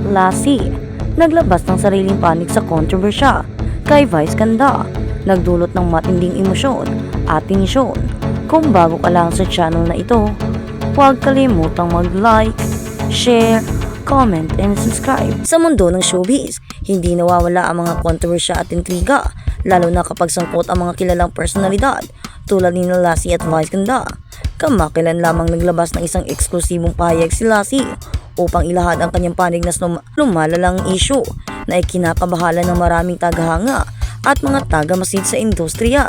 Lassie, naglabas ng sariling panig sa kontrobersya kay Vice Ganda, nagdulot ng matinding emosyon at tensyon. Kung bago ka lang sa channel na ito, huwag kalimutang mag-like, share, comment, and subscribe. Sa mundo ng showbiz, hindi nawawala ang mga kontrobersya at intriga, lalo na kapag sangkot ang mga kilalang personalidad tulad ni Lassie at Vice Ganda. Kamakailan lamang naglabas ng isang eksklusibong pahayag si Lassie upang ilahad ang kanyang panig na lumalalang issue na ikinakabahala ng maraming tagahanga at mga taga-masid sa industriya.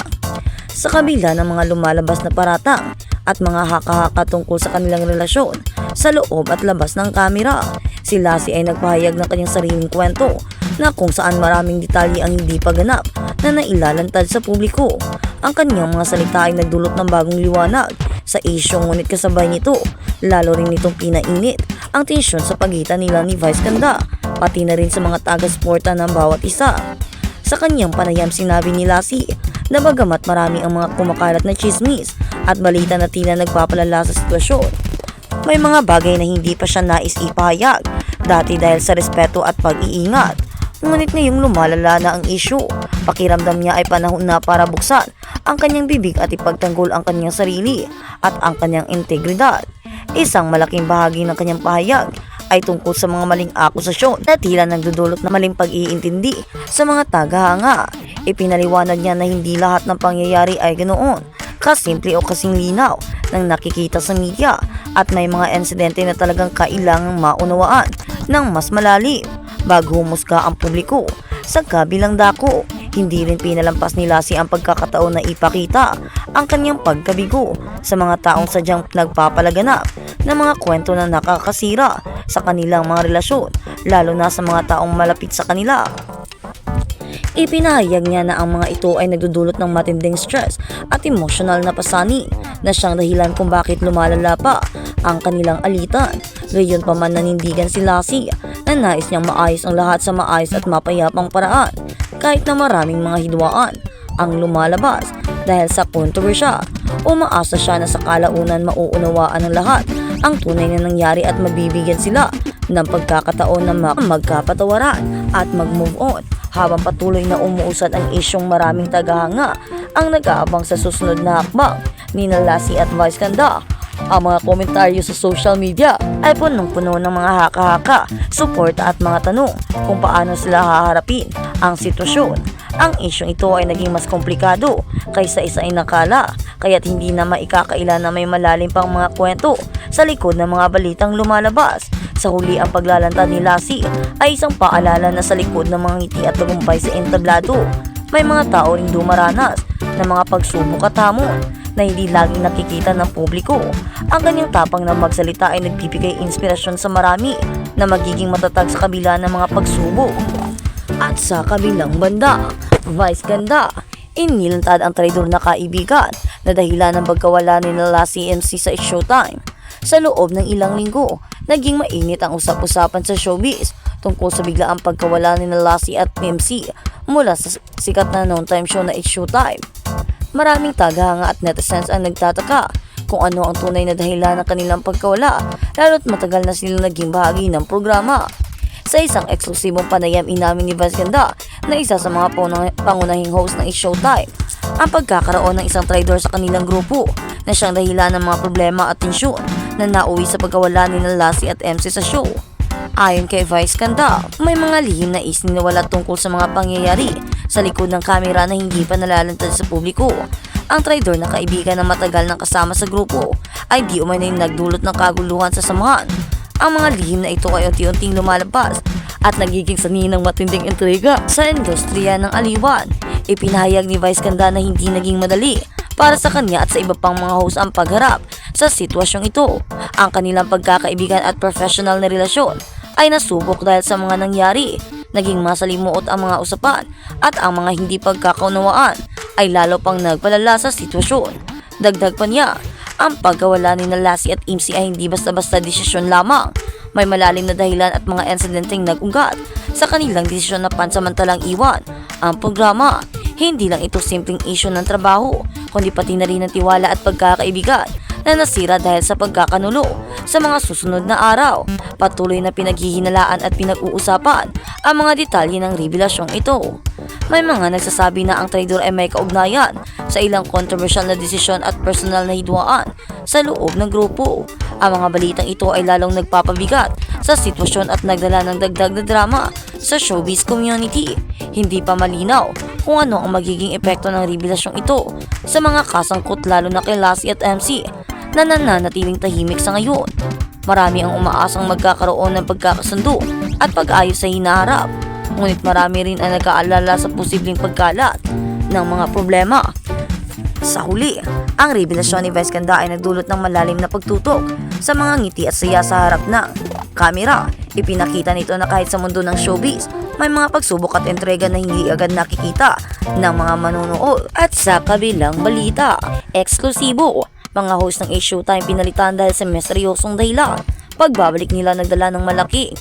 Sa kabila ng mga lumalabas na paratang at mga haka-haka tungkol sa kanilang relasyon sa loob at labas ng kamera, si Lassie ay nagpahayag ng kanyang sariling kwento na kung saan maraming detalye ang hindi pa ganap na nailalantad sa publiko. Ang kanyang mga salita ay nagdulot ng bagong liwanag sa issue, ngunit kasabay nito, lalo rin nitong pinainit ang tensyon sa pagitan nila ni Vice Ganda, pati na rin sa mga taga-suporta ng bawat isa. Sa kanyang panayam, sinabi ni Lassie na bagamat marami ang mga kumakalat na chismis at balita na tila nagpapalala sa sitwasyon, may mga bagay na hindi pa siya nais ipahayag dati dahil sa respeto at pag-iingat. Ngunit ngayong lumalala na ang issue, pakiramdam niya ay panahon na para buksan ang kanyang bibig at ipagtanggol ang kanyang sarili at ang kanyang integridad. Isang malaking bahagi ng kanyang pahayag ay tungkol sa mga maling akusasyon na tila nagdudulot na maling pag-iintindi sa mga tagahanga. Ipinaliwanag niya na hindi lahat ng pangyayari ay ganoon kasimple o kasing linaw ng nakikita sa media, at may mga insidente na talagang kailangang maunawaan ng mas malalim bago humusga ang publiko. Sa kabilang dako, hindi rin pinalampas ni Lassie ang pagkakataon na ipakita ang kanyang pagkabigo sa mga taong sadyang nagpapalaganap ng mga kwento na nakakasira sa kanilang mga relasyon, lalo na sa mga taong malapit sa kanila. Ipinahayag niya na ang mga ito ay nagdudulot ng matinding stress at emotional na pasanin na siyang dahilan kung bakit lumalala pa ang kanilang alitan. Gayon pa man, nanindigan si Lassie na nais niyang maayos ang lahat sa maayos at mapayapang paraan kahit na maraming mga hidwaan ang lumalabas dahil sa kontrobersya. Umaasa siya na sa kalaunan mauunawaan ng lahat ang tunay na nangyari at mabibigyan sila ng pagkakataon na magkapatawaran at mag-move on, habang patuloy na umuusad ang isyong maraming tagahanga ang nag-aabang sa susunod na hakbang ni Lassie at Vice Ganda. Ang mga komentaryo sa social media ay punong-puno ng mga haka-haka, suporta at mga tanong kung paano sila haharapin ang sitwasyon. Ang isyong ito ay naging mas komplikado kaysa isa inakala, kaya't hindi na maikakaila na may malalim pang mga kwento sa likod ng mga balitang lumalabas. Sa huli, ang paglalantad ni Lassie ay isang paalala na sa likod ng mga ngiti at tagumpay sa entablado, may mga tao ring dumaranas ng mga pagsubok at hamon na hindi laging nakikita ng publiko. Ang kanyang tapang na magsalita ay nagbibigay inspirasyon sa marami na magiging matatag sa kabila ng mga pagsubok. At sa kabilang banda, Vice Ganda, inilantad ang traidor na kaibigan na dahilan ng pagkawala ni Lassie MC sa Showtime. Sa loob ng ilang linggo, naging mainit ang usap-usapan sa showbiz tungkol sa biglaang pagkawala ni Lassie at MC mula sa sikat na noontime show na It's Showtime. Maraming tagahanga at netizens ang nagtataka kung ano ang tunay na dahilan ng kanilang pagkawala, lalo't matagal na silang naging bahagi ng programa. Sa isang eksklusibong panayam, inamin ni Vice Ganda na isa sa mga pangunahing host ng It's Showtime ang pagkakaroon ng isang traidor sa kanilang grupo na siyang dahilan ng mga problema at tensyon na nauwi sa pagkawala ni Lassie at MC sa show. Ayon kay Vice Ganda, may mga lihim na isiniwala tungkol sa mga pangyayari sa likod ng kamera na hindi pa nalalantad sa publiko. Ang traidor na kaibigan na matagal nang kasama sa grupo ay di umano'y nagdulot ng kaguluhan sa samahan. Ang mga lihim na ito ay unti-unting lumalabas at nagiging sanhi ng matinding intriga sa industriya ng aliwan. Ipinahayag ni Vice Ganda na hindi naging madali para sa kanya at sa iba pang mga host ang pagharap sa sitwasyong ito. Ang kanilang pagkakaibigan at professional na relasyon ay nasubok dahil sa mga nangyari. Naging masalimuot ang mga usapan at ang mga hindi pagkakaunawaan ay lalo pang nagpalala sa sitwasyon. Dagdag pa niya, ang pagkawala ni Lassie at MC ay hindi basta-basta desisyon lamang. May malalim na dahilan at mga insidenteng nag-ugat sa kanilang desisyon na pansamantalang iwan ang programa. Hindi lang ito simpleng issue ng trabaho, kundi pati na rin ng tiwala at pagkakaibigan na nasira dahil sa pagkakanulo. Sa mga susunod na araw, patuloy na pinaghihinalaan at pinag-uusapan ang mga detalye ng revelasyong ito. May mga nagsasabi na ang traidor ay may kaugnayan sa ilang kontrobersyal na desisyon at personal na hidwaan sa loob ng grupo. Ang mga balitang ito ay lalong nagpapabigat sa sitwasyon at nagdala ng dagdag na drama sa showbiz community. Hindi pa malinaw kung ano ang magiging epekto ng revelasyong ito sa mga kasangkot, lalo na kay Lassie at MC na nananatiling tahimik sa ngayon. Marami ang umaasang magkakaroon ng pagkakasundo at pag-ayos sa hinaharap, ngunit marami rin ang nag-aalala sa posibleng pagkalat ng mga problema. Sa huli, ang revelasyon ni Vice Ganda ay nagdulot ng malalim na pagtutok sa mga ngiti at saya sa harap ng kamera. Ipinakita nito na kahit sa mundo ng showbiz, may mga pagsubok at entrega na hindi agad nakikita ng mga manunood. At sa kabilang balita, eksklusibo, mga host ng Showtime pinalitan dahil sa misteryosong dahilan. Pagbabalik nila nagdala ng malaking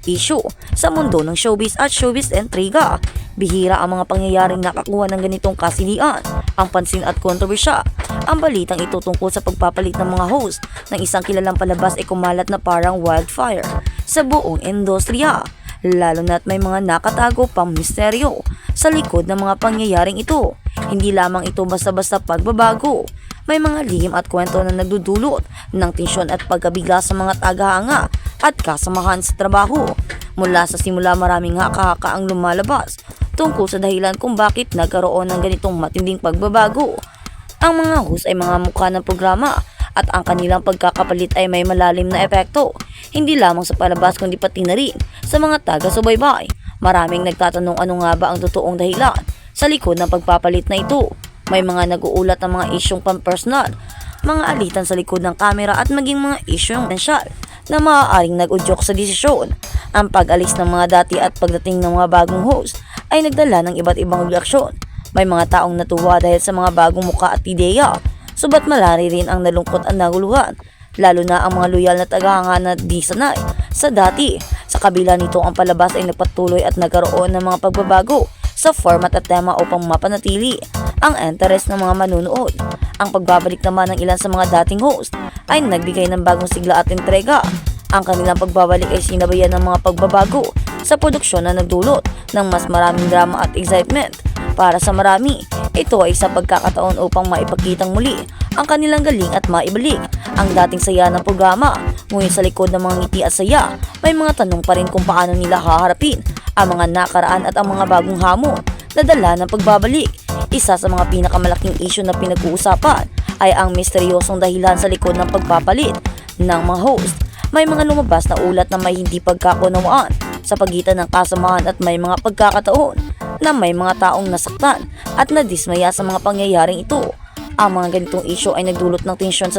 issue sa mundo ng showbiz at showbiz intriga. Bihira ang mga pangyayaring nakakuha ng ganitong kasilian, ang pansin at kontrobersya. Ang balitang ito tungkol sa pagpapalit ng mga host ng isang kilalang palabas ay kumalat na parang wildfire sa buong industriya, lalo na't may mga nakatago pang misteryo sa likod ng mga pangyayaring ito. Hindi lamang ito basta-basta pagbabago. May mga lihim at kwento na nagdudulot ng tensyon at pagkabigla sa mga tagahanga at kasamahan sa trabaho. Mula sa simula, maraming haka-haka ang lumalabas tungkol sa dahilan kung bakit nagkaroon ng ganitong matinding pagbabago. Ang mga host ay mga mukha ng programa at ang kanilang pagkakapalit ay may malalim na epekto, hindi lamang sa palabas kundi pati na rin sa mga taga-subaybay. Maraming nagtatanong ano nga ba ang totoong dahilan sa likod ng pagpapalit na ito. May mga nag-uulat ng mga isyong pampersonal, mga alitan sa likod ng kamera at maging mga isyong mensyal na maaaring nag-udyok sa desisyon. Ang pag-alis ng mga dati at pagdating ng mga bagong host ay nagdala ng iba't ibang reaksyon. May mga taong natuwa dahil sa mga bagong muka at ideya, subat malari rin ang nalungkot at naguluhan, lalo na ang mga loyal na tagahanga na di sanay sa dati. Sa kabila nito, ang palabas ay nagpatuloy at nagkaroon ng mga pagbabago sa format at tema upang mapanatili ang interes ng mga manunood. Ang pagbabalik naman ng ilan sa mga dating host ay nagbigay ng bagong sigla at entrega. Ang kanilang pagbabalik ay sinabayan ng mga pagbabago sa produksyon na nagdulot ng mas maraming drama at excitement. Para sa marami, ito ay isang pagkakataon upang maipakitang muli ang kanilang galing at maibalik ang dating saya ng programa. Ngunit sa likod ng mga ngiti at saya, may mga tanong pa rin kung paano nila haharapin ang mga nakaraan at ang mga bagong hamon na dala ng pagbabalik. Isa sa mga pinakamalaking issue na pinag-uusapan ay ang misteryosong dahilan sa likod ng pagpapalit ng mga host. May mga lumabas na ulat na may hindi pagkakunawaan sa pagitan ng kasamahan at may mga pagkakataon na may mga taong nasaktan at nadismaya sa mga pangyayaring ito. Ang mga ganitong issue ay nagdulot ng tensyon sa